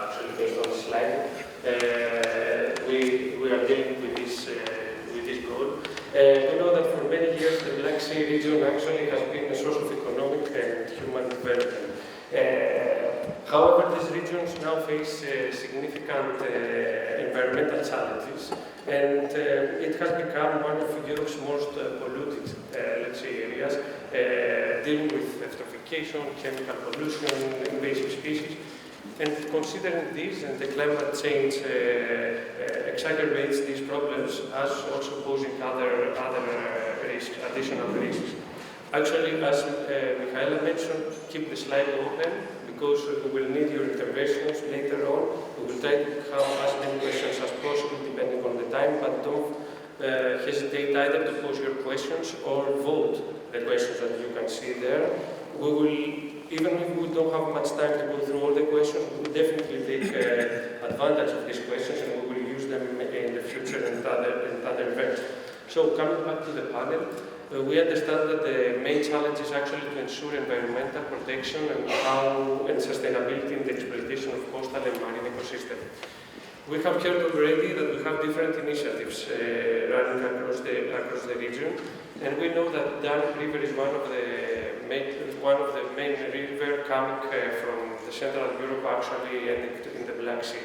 actually based on the slide, we are dealing with this goal. We know that for many years the Black Sea region actually has been a source of economic and human development. However, these regions now face significant environmental challenges, and it has become one of Europe's most polluted, let's say, areas, dealing with eutrophication, chemical pollution, invasive species. And considering this and the climate change exacerbates these problems, as also posing other risks, additional risks. Actually, as Michaela mentioned, keep the slide open because we will need your interventions later on. We will try to have as many questions as possible depending on the time, but don't hesitate either to pose your questions or vote the questions that you can see there. We will, even if we don't have much time to go through all the questions, we will definitely take advantage of these questions and we will use them in the future and other events. So coming back to the panel, we understand that the main challenge is actually to ensure environmental protection and sustainability in the exploitation of coastal and marine ecosystems. We have heard already that we have different initiatives running across the region, and we know that Danube River is one of the main rivers coming from the Central Europe, actually, and in the Black Sea.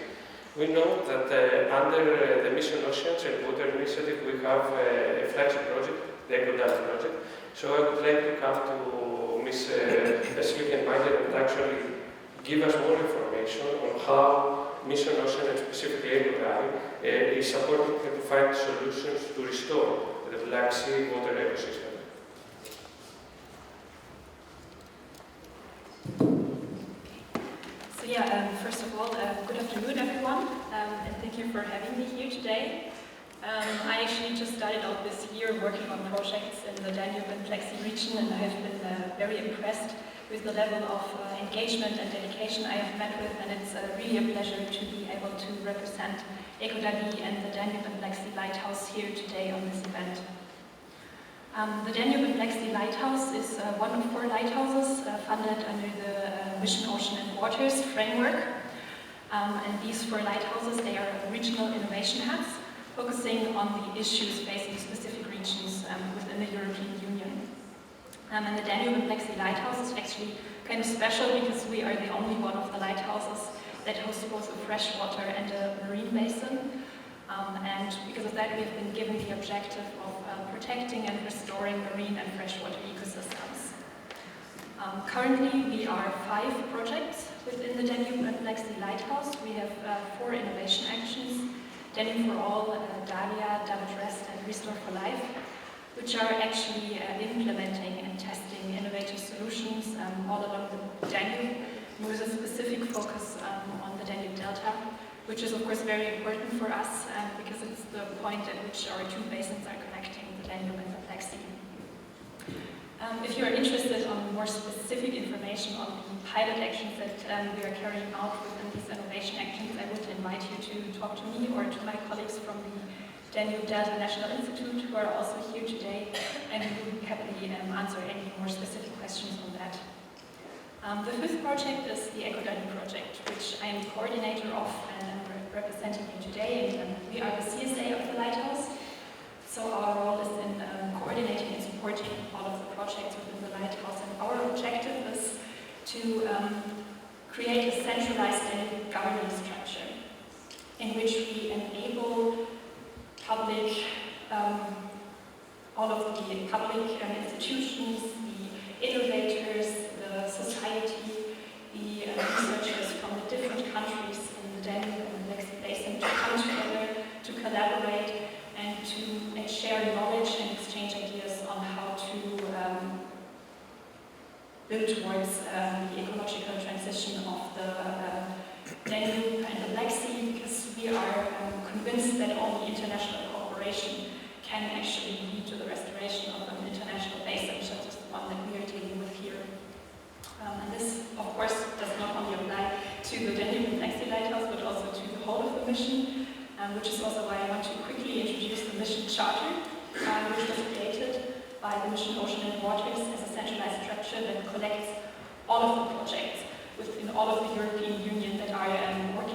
We know that under the Mission Oceans and Water Initiative, we have a flagship project, the EcoDalli project. So I would like to come to Ms. Schlichenmaier and actually give us more information on how Mission Ocean and specifically EcoDalli is supporting to find solutions to restore the Black Sea water ecosystem. So yeah, first of all, good afternoon everyone, and thank you for having me here today. I actually just started out this year working on projects in the Danube and Black Sea region, and I have been very impressed with the level of engagement and dedication I have met with, and it's really a pleasure to be able to represent EcoDalli and the Danube and Black Sea Lighthouse here today on this event. The Danube and Black Sea Lighthouse is one of 4 lighthouses funded under the Mission Ocean and Waters framework. And these 4 lighthouses, they are regional innovation hubs, focusing on the issues facing specific regions within the European Union. And the Danube and Black Sea Lighthouse is actually kind of special because we are the only one of the lighthouses that hosts both a freshwater and a marine basin. And because of that, we have been given the objective of protecting and restoring marine and freshwater ecosystems. Currently, we are 5 projects within the Danube and Black Sea Lighthouse. We have 4 innovation actions: Danube for All, Dahlia, Double Rest, and Restore for Life, which are actually implementing and testing innovative solutions all along the Danube, with a specific focus on the Danube Delta, which is of course very important for us because it's the point at which our 2 basins are connecting, the Danube and the Black Sea. If you are interested in more specific information on the pilot actions that we are carrying out within these innovation actions, I would invite you to talk to me or to my colleagues from the Danube Delta National Institute, who are also here today, and we will happily answer any more specific questions on that. The 5th project is the EcoDalli project, which I am the coordinator of and I'm representing here today. And we are the CSA of the Lighthouse, so our role is in coordinating and supporting all of the projects within the Lighthouse. And our objective is to create a centralized governance structure in which we enable public, all of the public institutions, the innovators, the society, the researchers from the different countries in the Danube and the Black Sea basin to come together, to collaborate, and to share knowledge and exchange ideas on how to build towards the ecological transition of the Danube and the Black Sea, because we are convinced that only international cooperation can actually lead to the restoration of an international basin, such as the one that we are dealing with here. And this, of course, does not only apply to the Danube and Black Sea Lighthouse, but also to the whole of the mission, which is also why I want to quickly introduce the mission charter, which was created by the Mission Ocean and Waters as a centralized structure that collects all of the projects within all of the European Union that are working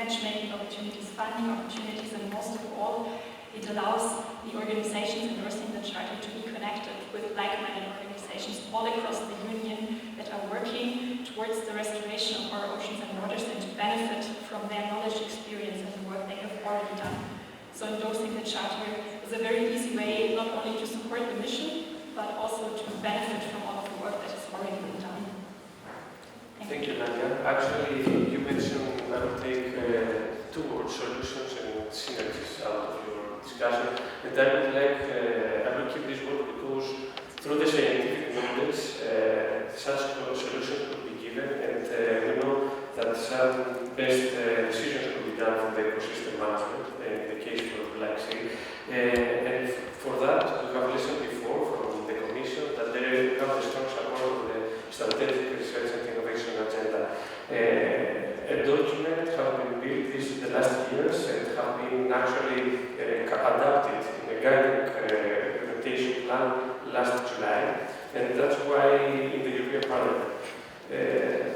matchmaking opportunities, funding opportunities, and most of all, it allows the organizations endorsing the Charter to be connected with like-minded organizations all across the Union that are working towards the restoration of our oceans and waters and to benefit from their knowledge, experience, and the work they have already done. So endorsing the Charter is a very easy way not only to support the mission, but also to benefit from all of the work that has already been done. Thank you, Nadja. Actually, you mentioned I will take two words, solutions and synergies out of your discussion. And I would like, I will keep this word because through the scientific knowledge, such solutions could be given, and we know that some best decisions could be done for the ecosystem management, in the case for the Black Sea. And for that, we have listened before from the Commission that they have a strong support of the strategic research and innovation agenda. A document has been built the last years and have been actually adapted in a guiding implementation plan last July, and that's why in the European Parliament,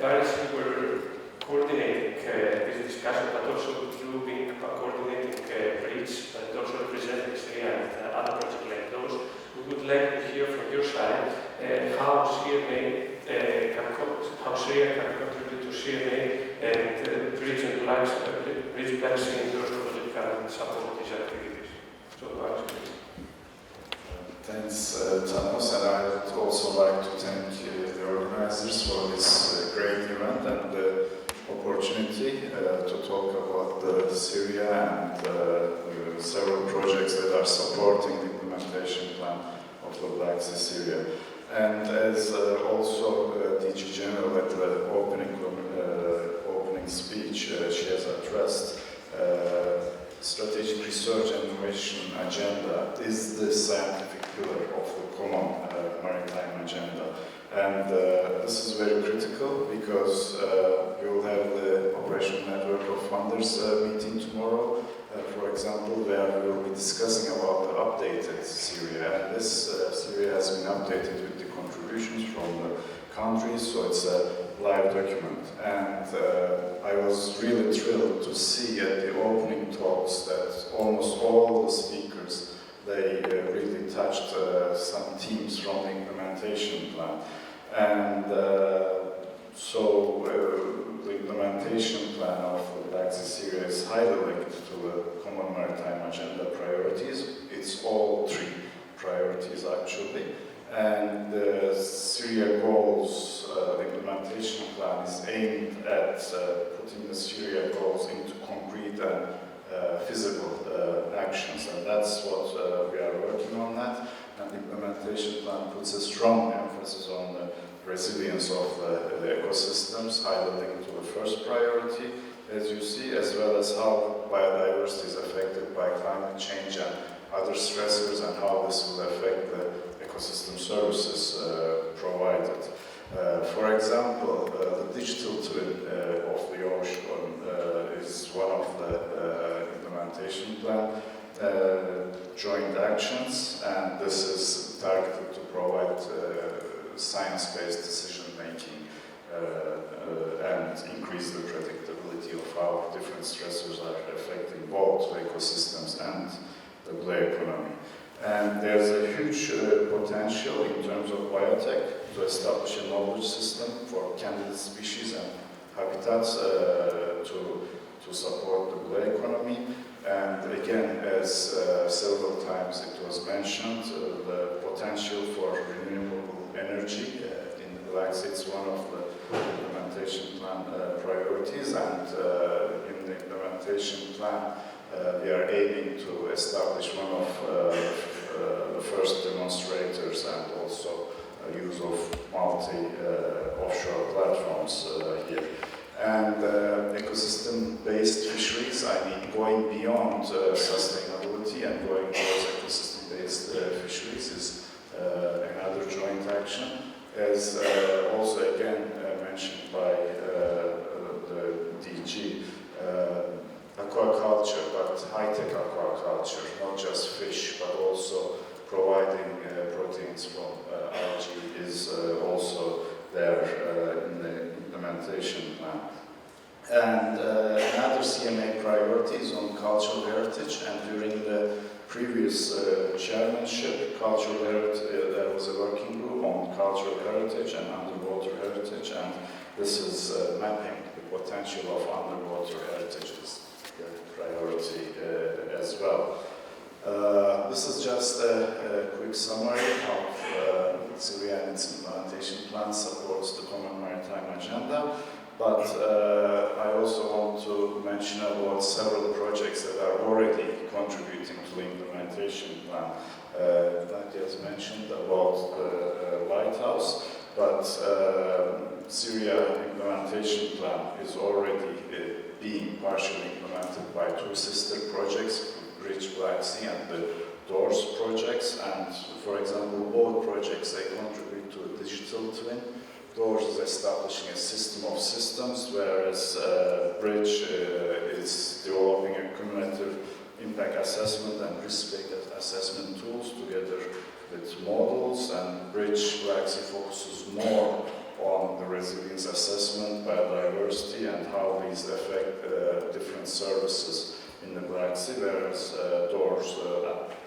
Baris were coordinating this discussion, but also through being coordinating bridge, but also representing SRIA and other projects like those. We would like to hear from your side how SRIA can contribute to CMA and Bridge Black Sea and those projects can support these activities. So, please. Thanks, Thanos, and I would also like to thank the organizers for this great event and the opportunity to talk about the SRIA and several projects that are supporting the implementation plan of the Black Sea SRIA. And as also DG General at the opening speech, she has addressed, strategic research and innovation agenda is the scientific pillar of the common maritime agenda. And this is very critical because we will have the operational network of funders meeting tomorrow, for example, where we will be discussing about the updated SRIA. And this SRIA has been updated with the contributions from the countries, so it's a live document. And I was really thrilled to see at the opening talks that almost all the speakers, they really touched some themes from the implementation plan. And so the implementation plan of the Black Sea SRIA is highly linked to the common maritime agenda priorities. It's all three priorities actually. And the SRIA goals, the implementation plan is aimed at putting the SRIA goals into concrete and feasible actions, and that's what we are working on that. And the implementation plan puts a strong emphasis on the resilience of the ecosystems, highly linked to the first priority, as you see, as well as how biodiversity is affected by climate change and other stressors, and how this will affect the ecosystem services provided. For example, the digital twin of the ocean is one of the implementation plan joint actions, and this is targeted to provide science-based decision-making and increase the predictability of how different stressors are affecting both ecosystems and the blue economy. And there's a huge potential in terms of biotech to establish a knowledge system for candidate species and habitats to support the blue economy. And again, as several times it was mentioned, the potential for renewable energy in the Black Sea is one of the implementation plan priorities, and in the implementation plan we are aiming to establish one of the first demonstrators and also use of multi-offshore platforms here. And ecosystem-based fisheries, I mean, going beyond sustainability and going towards ecosystem-based fisheries is another joint action, as also again mentioned by the DG. Aquaculture, but high-tech aquaculture, not just fish, but also providing proteins from algae is also there in the implementation plan. And another CMA priority is on cultural heritage, and during the previous chairmanship, cultural heritage, there was a working group on cultural heritage and underwater heritage, and this is mapping the potential of underwater heritage as a priority as well. This is just a quick summary of SRIA Implementation Plan supports the Common Maritime Agenda. But I also want to mention about several projects that are already contributing to the implementation plan. Nadja has mentioned about the lighthouse, but SRIA implementation plan is already being partially implemented by two sister projects, Danube-Black Sea and the Doors projects. And for example, both projects, they contribute to a digital twin. Doors is establishing a system of systems, whereas Bridge is developing a cumulative impact assessment and risk-based assessment tools together with models, and Bridge-Black Sea focuses more on the resilience assessment, biodiversity, and how these affect different services in the Black Sea, whereas Doors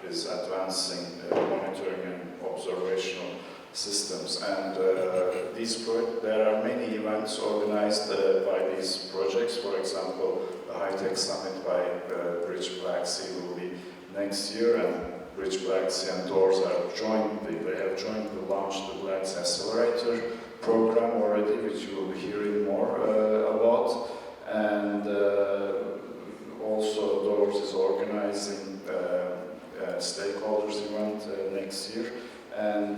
is advancing monitoring and observational systems. And there are many events organized by these projects. For example, the high-tech summit by Bridge-Black Sea will be next year, and Bridge-Black Sea and Doors are they have jointly launched the Black Sea Accelerator program already, which you will be hearing more about. And also Doors is organizing Stakeholders event next year. And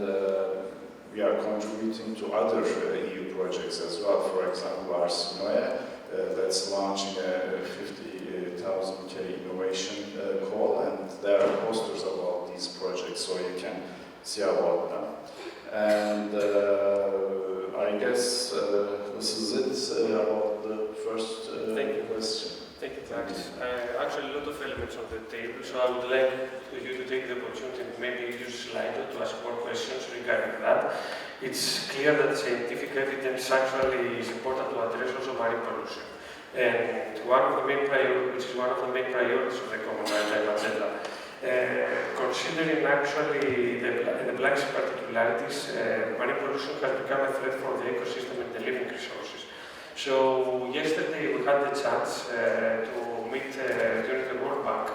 we are contributing to other EU projects as well. For example, SRIA that's launching a 50,000 innovation call, and there are posters about these projects, so you can see about them. And I guess this is it about the first question. Thank you, Max. Actually, a lot of elements on the table, so I would like you to take the opportunity and maybe use Slido to ask more questions regarding that. It's clear that scientific evidence actually is important to address also marine pollution. And one of the main priorities of the Common Maritime Agenda. Considering actually the Black Sea particularities, marine pollution has become a threat for the ecosystem and the living resources. So yesterday we had the chance to meet during the World Bank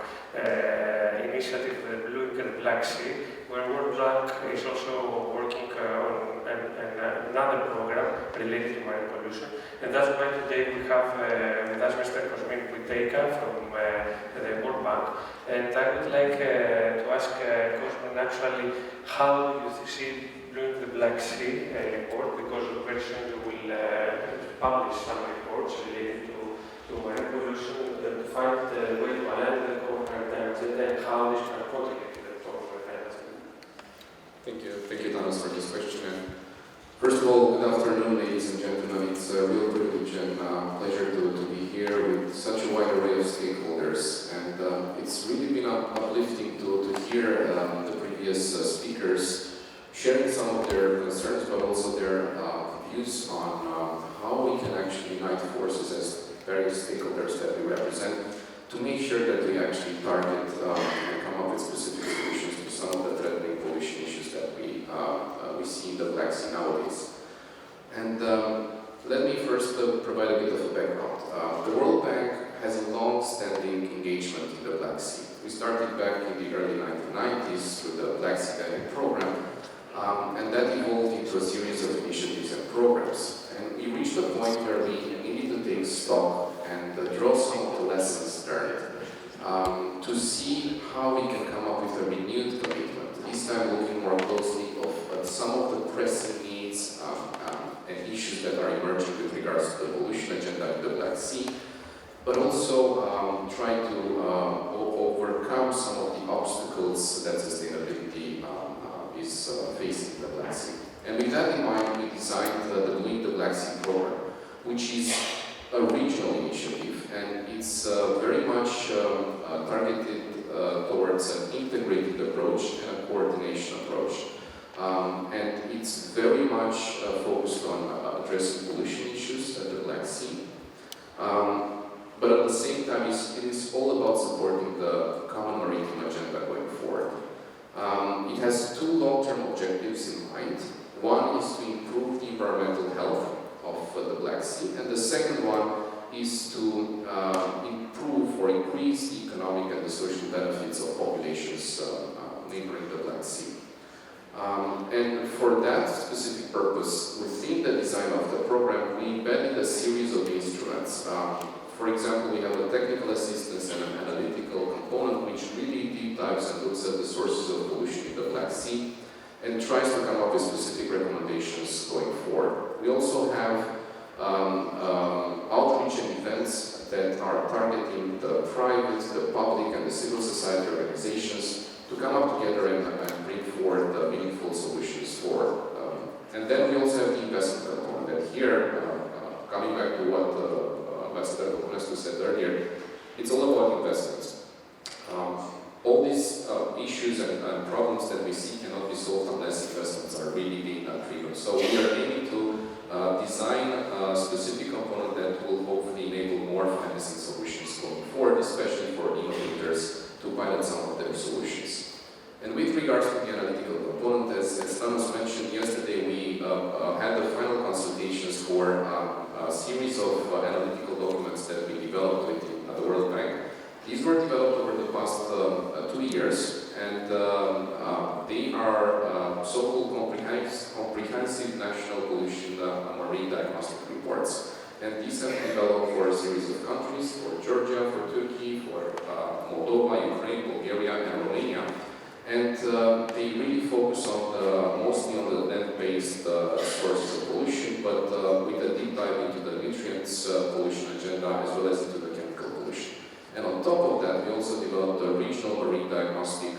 initiative, the Blue and Black Sea, where World Bank is also working on another program related to marine pollution. And that's why today we have with us Mr. Cosmin Buteica from the World Bank. And I would like to ask Cosmin actually how you see Blue and the Black Sea report, because very soon you will publish some reports related to marine pollution to find the way to align the Common Maritime Agenda and how this can contribute to the Common Maritime Agenda. Thank you, Thanos, for this question. And first of all, good afternoon, ladies and gentlemen. It's a real privilege and pleasure to be here with such a wide array of stakeholders. And it's really been uplifting to hear the previous speakers sharing some of their concerns, but also their views on how we can actually unite forces as various stakeholders that we represent to make sure that we actually target and come up with specific solutions to some of the threatening pollution issues that we see in the Black Sea nowadays. And let me first provide a bit of a background. The World Bank has a long-standing engagement in the Black Sea. We started back in the early 1990s through the Black Sea Guiding Program, and that evolved into a series of initiatives and programs. And we reached a point where we needed to take stock and draw some of the lessons learned to see how we can come up with a renewed commitment, this time looking more closely at some of the pressing needs and issues that are emerging with regards to the pollution agenda in the Black Sea, but also try to overcome some of the obstacles that sustainability is facing in the Black Sea. And with that in mind, we designed the Danube and Black Sea program, which is a regional initiative, and it's very much targeted towards an integrated approach and a coordination approach. And it's very much focused on addressing pollution issues at the Black Sea. But at the same time, it is all about supporting the common maritime agenda going forward. It has two long-term objectives in mind. One is to improve the environmental health of the Black Sea, and the second one is to improve or increase the economic and the social benefits of populations neighboring the Black Sea. And for that specific purpose, within the design of the program, we embedded a series of instruments. For example, we have a technical assistance and an analytical component which really deep dives and looks at the sources of pollution in the Black Sea and tries to come up with specific recommendations going forward. We also have outreach and events that are targeting the private, the public, and the civil society organizations to come up together and bring forward meaningful solutions for. And then we also have the investment component. And here, coming back to what Ambassador Cosmin said earlier, it's all about investments. All these issues and problems that we see cannot be solved unless investments are really being triggered. So we are aiming to design a specific component that will hopefully enable more financing solutions going forward, especially for innovators to pilot some of their solutions. And with regards to the analytical component, as Thanos mentioned yesterday, we had the final consultations for a series of analytical documents that we developed with the World Bank. These were developed over the past 2 years, and they are so-called comprehensive national pollution marine diagnostic reports. And these have been developed for a series of countries, for Georgia, for Turkey, for Moldova, Ukraine, Bulgaria, and Romania. And they really focus on mostly on the land-based sources of pollution, but with a deep dive into the nutrients pollution agenda as well as into the chemical pollution. And on top of that, we also developed a regional marine diagnostic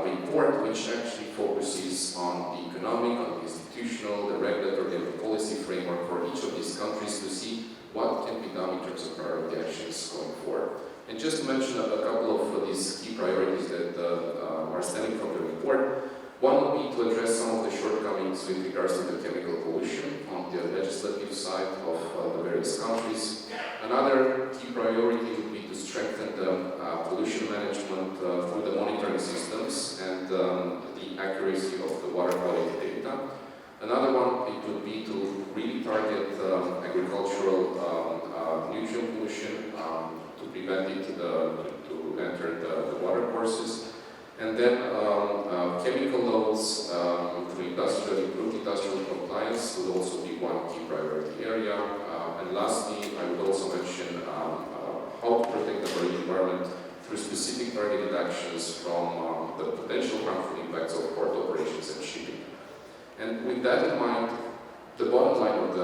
report, which actually focuses on the economic, on the institutional, the regulatory, and the policy framework for each of these countries to see what can be done in terms of priority actions going forward. And just to mention a couple of these key priorities that are stemming from the report, one would be to address some of the shortcomings with regards to the chemical pollution on the legislative side of the various countries. Another key priority would be to strengthen the pollution management through the monitoring systems and the accuracy of the water quality data. Another one, it would be to really target agricultural nutrient pollution to prevent it to enter the water courses. And then chemical loads through improved industrial compliance would also be one key priority area. And lastly, I would also mention how to protect the marine environment through specific targeted actions from the potential harmful impacts of port operations and shipping. And with that in mind, the bottom line of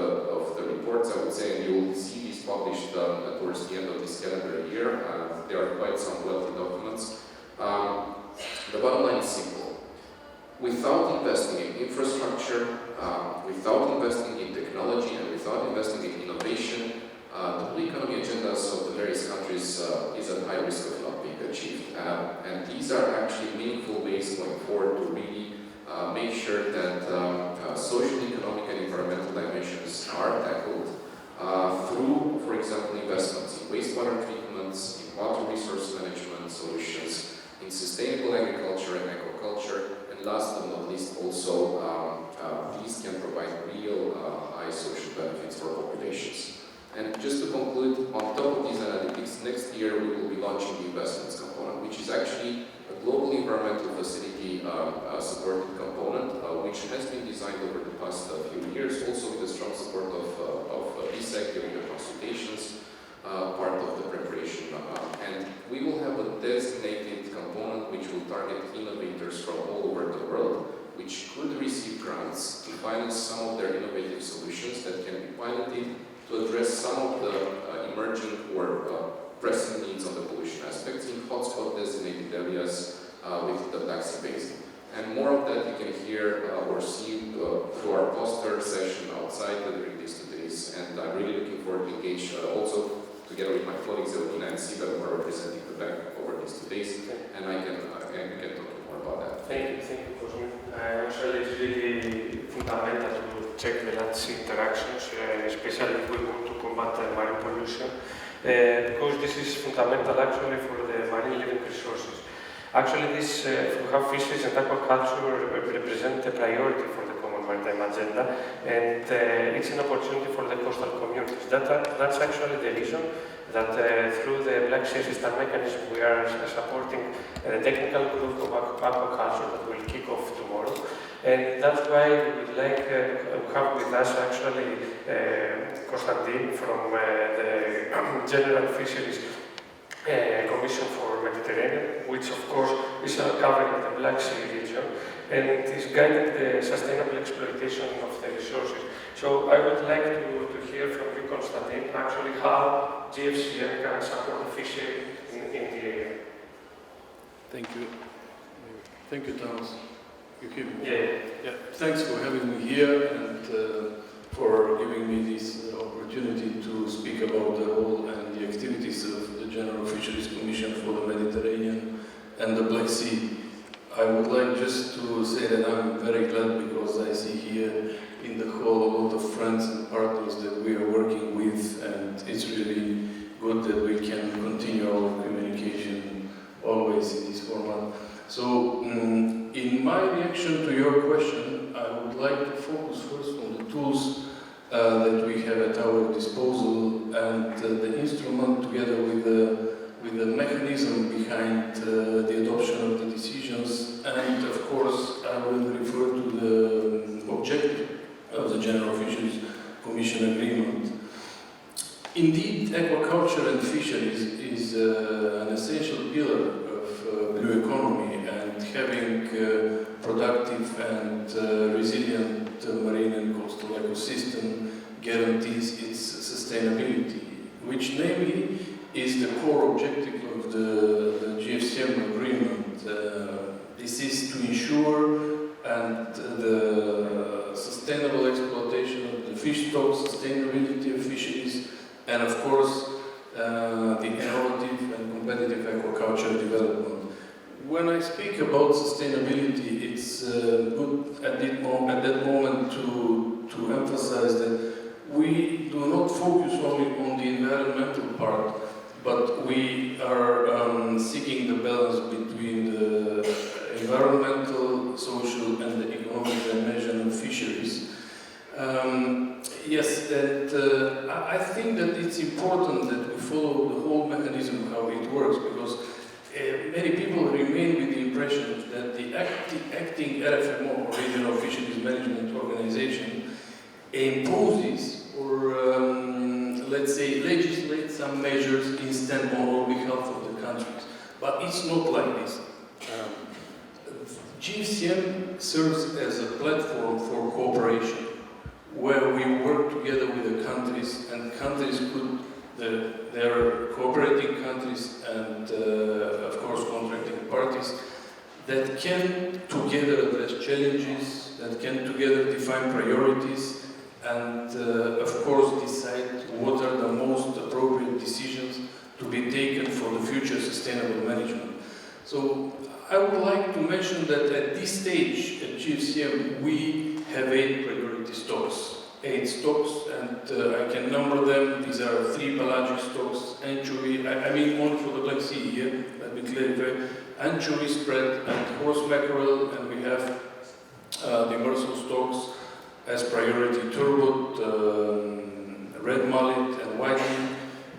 the reports, I would say, and you will see these published towards the end of this calendar year, there are quite some wealthy documents. The bottom line is simple. Without investing in infrastructure, without investing in technology, and without investing in innovation, the blue economy agendas of the various countries is at high risk of not being achieved. And these are actually meaningful ways going forward to really make sure that social, economic, and environmental dimensions are tackled through, for example, investments in wastewater treatments, in water resource management solutions, in sustainable agriculture and aquaculture, and last but not least, also these can provide real high social benefits for populations. And just to conclude, on top of these analytics, next year we will be launching the investments component, which is actually a global environmental facility supported component, which has been designed over the past few years, also with the strong support of BSAM during the consultations, part of the preparation. And we will have a designated component which will target innovators from all over the world, which could receive grants to finance some of their innovative solutions that can be piloted to address some of the emerging or pressing needs on the pollution aspects in hotspot designated areas with the Black Sea basin. And more of that you can hear or see through our poster session outside during these 2 days. And I'm really looking forward to engage also together with my colleagues Elvina and Siva, who are representing the bank over these 2 days. And I can talk more about that. Thank you, Cosmin. Actually, it's really fundamental to check the land-sea interactions, especially if we want to combine combat marine pollution, because this is fundamental actually for the marine living resources. Actually, this we have fisheries and aquaculture represent a priority for the Common Maritime Agenda, and it's an opportunity for the coastal communities. That's actually the reason that through the Black Sea Assistance Mechanism we are supporting the technical group of aquaculture that will kick off tomorrow. And that's why we would like to have with us actually Konstantin from the General Fisheries Commission for Mediterranean, which of course is covering the Black Sea region and is guiding the sustainable exploitation of the resources. So I would like to hear from you, Konstantin, actually how GFCM can support the fishery in the area. Thank you. Thank you, Thanos. You hear me? Yeah. Thanks for having me here and for giving me this opportunity to speak about the role and the activities of the General Fisheries Commission for the Mediterranean and the Black Sea. I would like just to say that I'm very glad because I see here in the hall a lot of friends and partners that we are working with, and it's really good that we can continue our communication always in this format. So, in my reaction to your question, I would like to focus first on the tools that we have at our disposal and the instrument together with the mechanism behind the adoption of the decisions, and of course I will refer to the objective of the General Fisheries Commission Agreement. Indeed, aquaculture and fisheries is an essential pillar of blue economy, and having productive and resilient marine and coastal ecosystem guarantees its sustainability, which namely is the core objective of the GFCM agreement. This is to ensure and the sustainable exploitation of the fish stocks, sustainability of fisheries, and of course the innovative and competitive aquaculture development. When I speak about sustainability, it's good at that moment to emphasize that we do not focus only on the environmental part, but we are seeking the balance between the environmental, social, and the economic dimension of fisheries. Yes, I think that it's important that we follow the whole mechanism, how it works, because many people remain with the impression that the acting RFMO, or Regional Fisheries Management Organization, imposes or, let's say, legislates some measures instead on behalf of the countries. But it's not like this. GFCM serves as a platform for cooperation, where we work together with the countries, and countries put their cooperating countries and, of course, contracting parties that can together address challenges, that can together define priorities, and, of course, decide what are the most appropriate decisions to be taken for the future sustainable management. So, I would like to mention that at this stage at GFCM we have 8 priority stocks. 8 stocks, and I can number them. These are 3 pelagic stocks, anchovy, I mean one for the Black Sea here, let me clarify, anchovy spread and horse mackerel, and we have the demersal stocks as priority turbot, red mullet and whiting,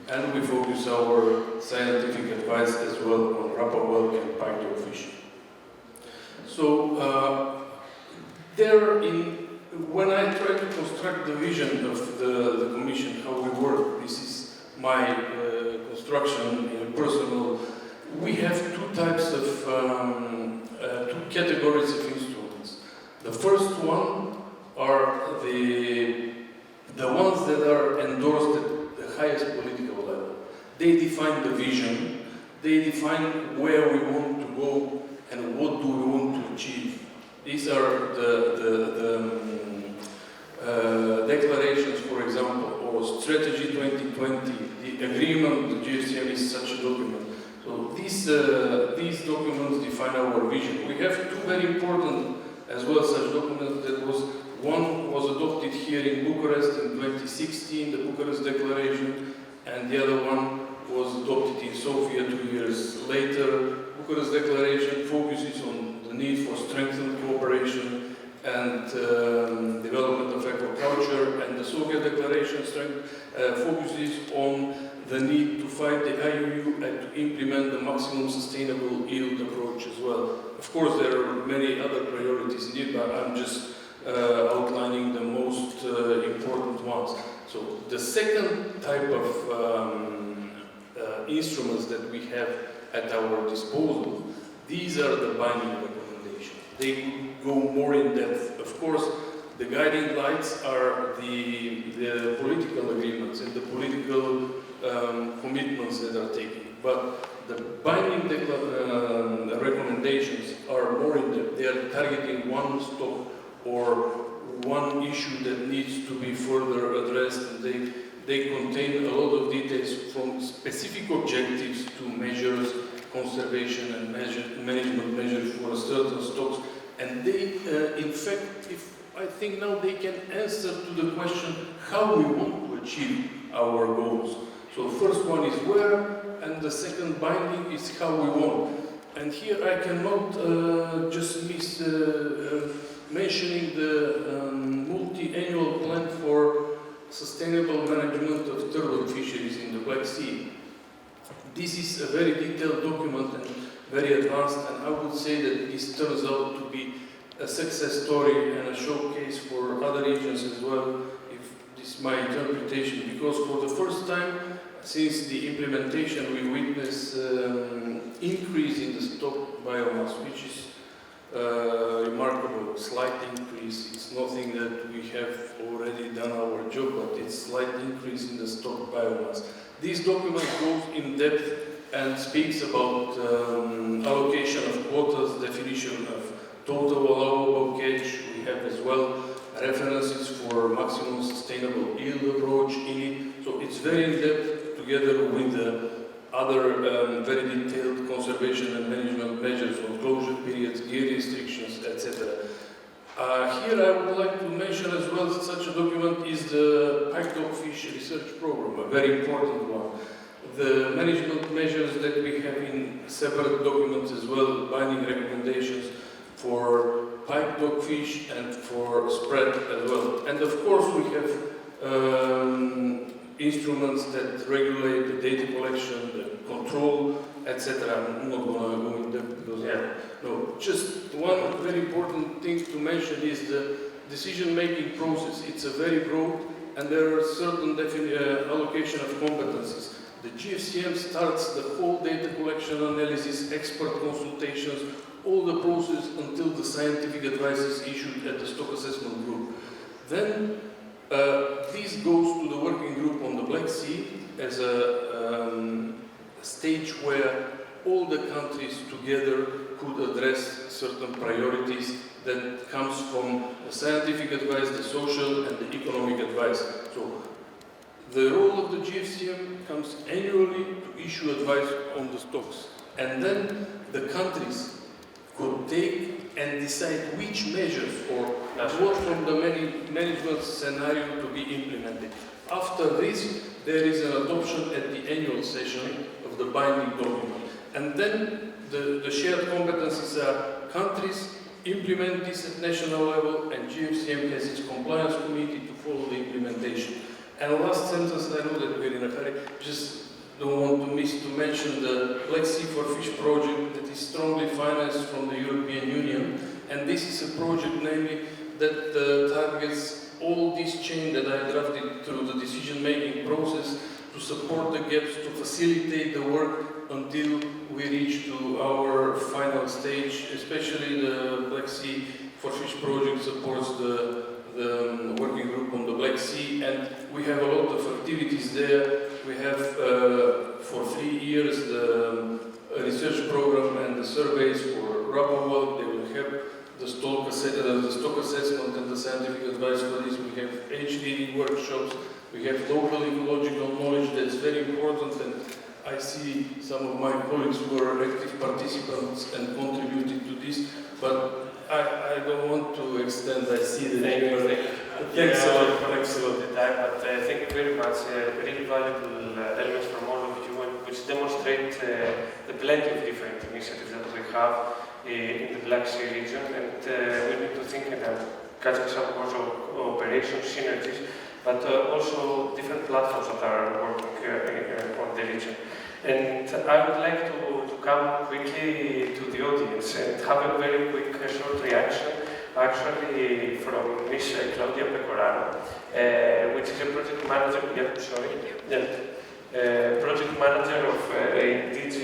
and we focus our scientific advice as well on rapper whelk and pike fish. So when I try to construct the vision of the Commission, how we work, this is my construction, personal, we have 2 types of, 2 categories of instruments. The first one are the ones that are endorsed at the highest political level. They define the vision, they define where we want to go and what do we want to achieve. These are the declarations, for example, or Strategy 2020, the agreement, the GFCM is such a document. So these documents define our vision. We have 2 very important, as well, such documents. That was One was adopted here in Bucharest in 2016, the Bucharest Declaration, and the other one was adopted in Sofia 2 years later. Bucharest Declaration focuses on the need for strengthened cooperation and development of aquaculture, and the Sofia Declaration focuses on the need to fight the IUU and to implement the maximum sustainable yield approach as well. Of course, there are many other priorities indeed, but I'm just outlining the most important ones. So the second type of instruments that we have at our disposal, these are the binding recommendations. They go more in depth. Of course, the guiding lights are the political agreements and the political commitments that are taken. But the binding recommendations are more in depth. They are targeting one stock or one issue that needs to be further addressed, and they contain a lot of details from specific objectives to measures, conservation and management measures for certain stocks. And they, in fact, I think now they can answer to the question how we want to achieve our goals. So the first one is where, and the second binding is how we want. And here I cannot just miss mentioning the multi-annual plan for sustainable management of turtle fisheries in the Black Sea. This is a very detailed document and very advanced, and I would say that this turns out to be a success story and a showcase for other regions as well, if this is my interpretation, because for the first time since the implementation we witness increase in the stock biomass, which is remarkable, slight increase. It's nothing that we have already done our job, but it's slight increase in the stock biomass. This document goes in depth and speaks about allocation of quotas, definition of total allowable catch. We have as well references for maximum sustainable yield approach in it. So it's very in depth together with the other very detailed conservation and management measures on closure periods, gear restrictions, etc. Here I would like to mention as well that such a document is the pike dogfish research program, a very important one. The management measures that we have in separate documents as well, binding recommendations for pike dogfish and for spread as well. And of course we have instruments that regulate the data collection, the control, etc. I'm not going to go in depth because no. Just one very important thing to mention is the decision-making process. It's a very broad, and there are certain allocation of competencies. The GFCM starts the whole data collection analysis, expert consultations, all the process until the scientific advice is issued at the stock assessment group. Then this goes to the working group on the Black Sea as a stage where all the countries together could address certain priorities that comes from the scientific advice, the social and the economic advice. So the role of the GFCM comes annually to issue advice on the stocks, and then the countries could take and decide which measures or what from the management scenario to be implemented. After this, there is an adoption at the annual session of the binding document. And then the shared competencies are countries implement this at national level, and GFCM has its compliance committee to follow the implementation. And last sentence, I know that we're in a hurry, just don't want to miss to mention the Black Sea for Fish project that is strongly financed from the European Union. And this is a project, namely, that targets all this chain that I drafted through the decision-making process to support the gaps, to facilitate the work until we reach to our final stage. Especially the Black Sea for Fish project supports the working group on the Black Sea, and we have a lot of activities there. We have for 3 years the research program and the surveys for rubber work. They will have the stock assessment and the scientific advice for this. We have age-leading workshops. We have local ecological knowledge that's very important, and I see some of my colleagues who are active participants and contributed to this, but I don't want to stand. I see that Thank you. Thanks a lot. Thanks a lot the time, but thank you very much. Really valuable elements from all of you, which demonstrate the plenty of different initiatives that we have in the Black Sea region, and we need to think and catching some also operations, synergies, but also different platforms that are working on the region. And I would like to come quickly to the audience and have a very quick short reaction, actually from Ms. Claudia Pecoraro, which is a project manager, project manager of DG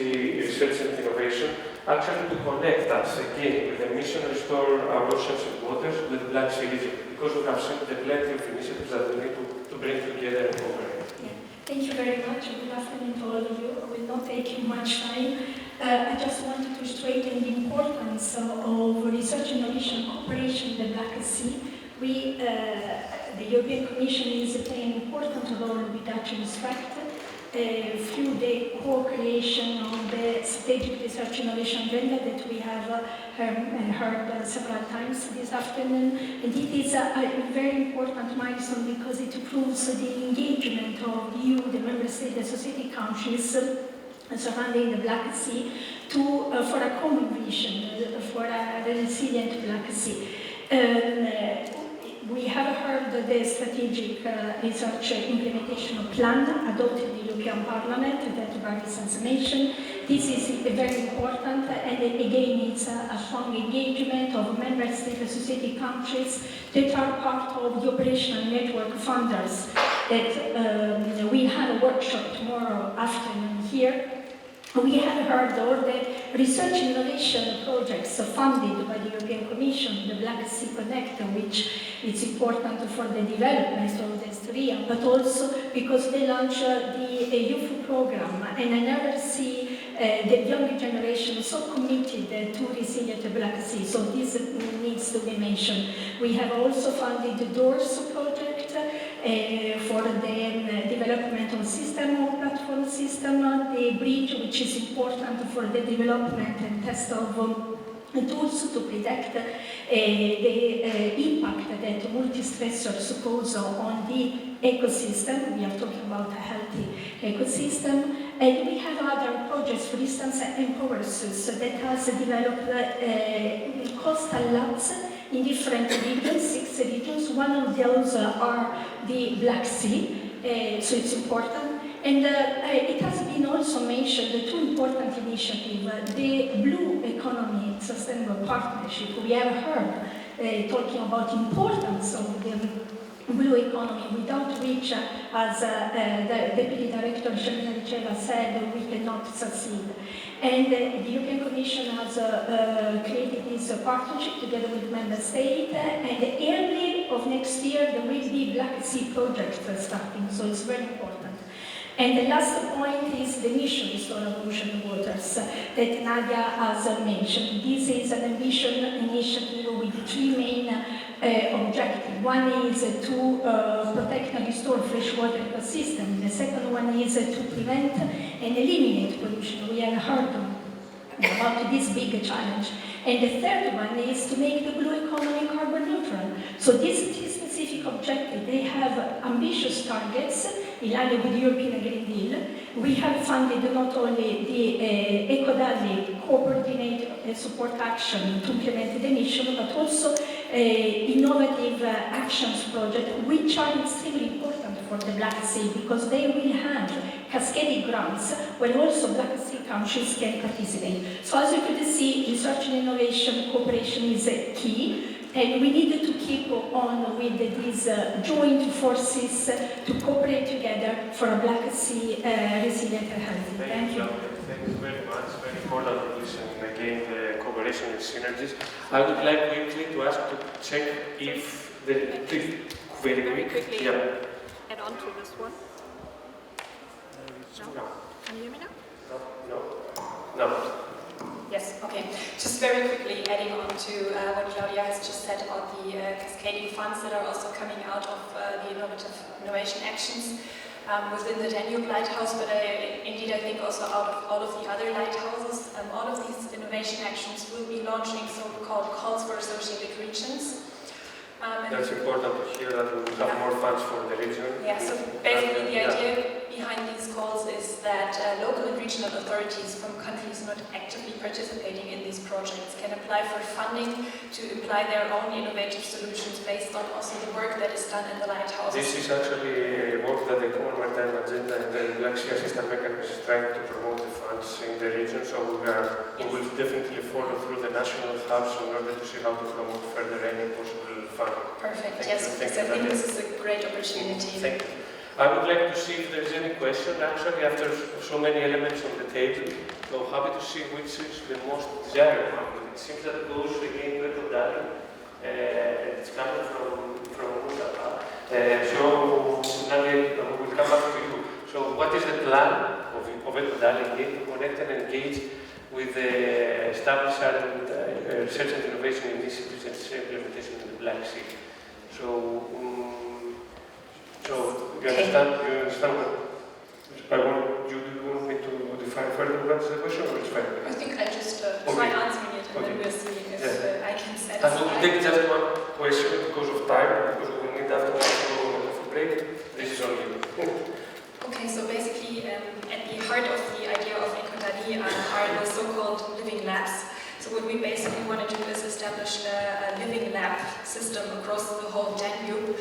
Research and Innovation, actually to connect us again with the mission to restore our oceans and waters with the Black Sea region, because we have seen the plenty of initiatives that we need to bring together and cooperate. Thank you very much. Good afternoon to all of you. I will not take you much time. I just wanted to straighten the importance of research innovation cooperation in the Black Sea. We, the European Commission, is playing an important role with that respect through the co-creation of the strategic research innovation agenda that we have heard several times this afternoon. And it is a very important milestone because it proves the engagement of you, the member state, the society countries surrounding the Black Sea for a common vision, for a resilient Black Sea. We have heard the strategic research implementation plan adopted in the European Parliament that Baris has mentioned. This is very important, and again it's a strong engagement of member state and society countries that are part of the operational network funders that we have a workshop tomorrow afternoon here. We have heard all the research innovation projects funded by the European Commission, the Black Sea Connect, which is important for the development of the SRIA, but also because they launched the youth program, and I never see the younger generation so committed to resilient the Black Sea, so this needs to be mentioned. We have also funded the DOORS project for the development of platform system, the bridge, which is important for the development and test of tools to predict the impact that multi-stressors cause on the ecosystem. We are talking about a healthy ecosystem. And we have other projects, for instance, EmpowerSUS, that has developed coastal labs in different regions, 6 regions. One of those are the Black Sea, so it's important. And it has been also mentioned the 2 important initiatives, the Blue Economy Sustainable Partnership. We have heard talking about the importance of the blue economy, without which, as the Deputy Director General said, we cannot succeed. And the European Commission has created this partnership together with Member States, and early of next year there will be Black Sea project starting, so it's very important. And the last point is the mission restore ocean waters that Nadja has mentioned. This is an ambition initiative with 3 main objectives. One is to protect and restore freshwater ecosystem. The second one is to prevent and eliminate pollution. We have heard about this big challenge. And the third one is to make the blue economy carbon neutral. So this specific objective, they have ambitious targets in line with the European Green Deal. We have funded not only the EcoDalli coordinate support action to implement the mission, but also innovative actions project, which are extremely important for the Black Sea because they will have cascading grants where also Black Sea countries can participate. So as you could see, research and innovation cooperation is key. And we need to keep on with these joint forces to cooperate together for a Black Sea resilient and healthy. Thank you. Thank you very much. Very important to listen again the cooperation and synergies. I would like quickly to ask to check if the very quickly add on to this one. No. Can you hear me now? No. Yes, okay. Just very quickly adding on to what Claudia has just said about the cascading funds that are also coming out of the innovation actions within the Danube Lighthouse, but indeed I think also out of all of the other lighthouses. All of these innovation actions will be launching so-called calls for associated regions. That's important to hear that we will have more funds for the region. Yeah, so basically the idea behind these calls is that local and regional authorities from countries not actively participating in these projects can apply for funding to apply their own innovative solutions based on also the work that is done in the lighthouse. This is actually work that the Common Maritime Agenda and the Black Sea Assistance Mechanism is trying to promote the funds in the region, so we will definitely follow through the national hubs in order to see how to promote further any possible funding. Perfect, Thank yes, you. because I think this is a great opportunity. Thank you. I would like to see if there is any question, actually, after so many elements on the table. So happy to see which is the most desired one. It seems that it goes again to EcoDalli, and it's coming from Mustafa. So, Nadja, we will come back to you. So, what is the plan of EcoDalli to connect and engage with the established research and innovation initiatives and SRIA implementation in the Black Sea? So you understand what I want you to want me to define further what's the question, or it's fine? I think I just try answering it and then we'll see if I can I satisfy. will take just one question because of time, because we need after to go on a coffee break. This is on you. Okay, so basically at the heart of the idea of EcoDalli are the so-called living labs. So what we basically want to do is establish a living lab system across the whole Danube,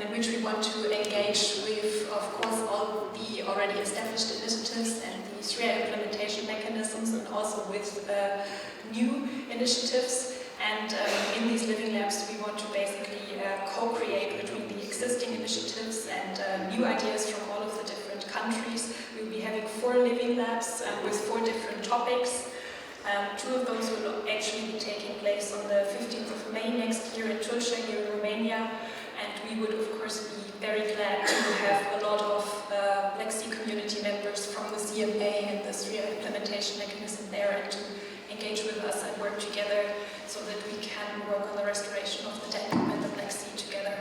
in which we want to engage with, of course, all the already established initiatives and the SRIA implementation mechanisms, and also with new initiatives. And in these living labs, we want to basically co-create between the existing initiatives and new ideas from all of the different countries. We'll be having 4 living labs with 4 different topics. 2 of those will actually be taking place on the 15th of May next year in Tulsa, here in Romania. And we would, of course, be very glad to have a lot of Black Sea community members from the CMA and the SRIA implementation mechanism there, and to engage with us and work together so that we can work on the restoration of the Danube and the Black Sea together.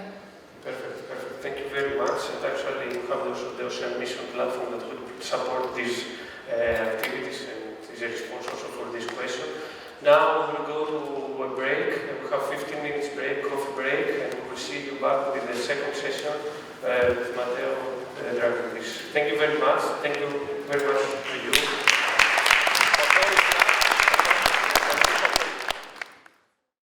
Perfect, perfect. Thank you very much. And actually, we have the Ocean Mission platform that will support these activities, and is a response also for this question. Now we will go to a break. We have 15 minutes break, coffee break, and we will see you back with the second session with Matteo driving this. Thank you very much. Thank you very much to you.